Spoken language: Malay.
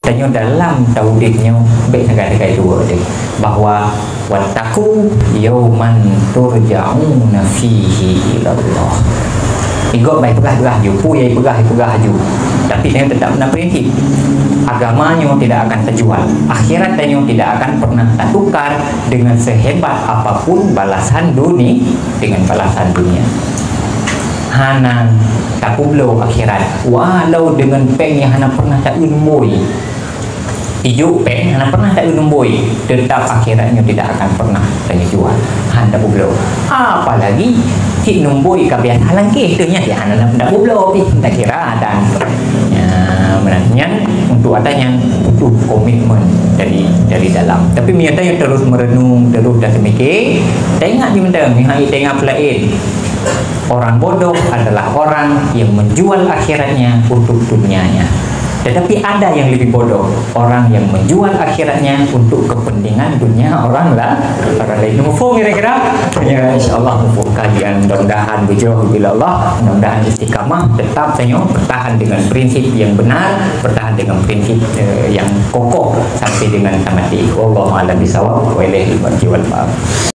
Tanya dalam tauhidnya baik negara dua dia bahwa wattaqu yauman turja'una fihi ila Allah. Ikut baik pegah je, puyai pegah je. Tapi dia tetap benar prinsip. Agamanya tidak akan terjual, akhiratnya tidak akan pernah tertukar dengan sehebat apapun balasan dunia dengan balasan dunia. Hana tak pula akhirat walau dengan peng yang hana pernah tak umboi hidup peng hana pernah tak umboi, tetap akhiratnya tidak akan pernah terjual. Hana pula apalagi cik numboi kebiasaan langkih tu nya dia hana nak pula tak kira dan menantian untuk adanya butuh komitmen dari dalam. Tapi miata yang terus merenung, terus dah semikir, tengok di mana mihai tengok lain. Orang bodoh adalah orang yang menjual akhiratnya untuk dunianya. Tetapi ada yang lebih bodoh, orang yang menjual akhiratnya untuk kepentingan dunia orang lain. Mufum kira-kira? Ya, insyaAllah mufum kajian. Mudah-mudahan berjauh bila Allah, mudah-mudahan istiqamah, tetap saya bertahan dengan prinsip yang benar, bertahan dengan prinsip yang kokoh sampai dengan tamat. Wallahu a'lam bishawab wa ilaihi al-marji wal ma'ab.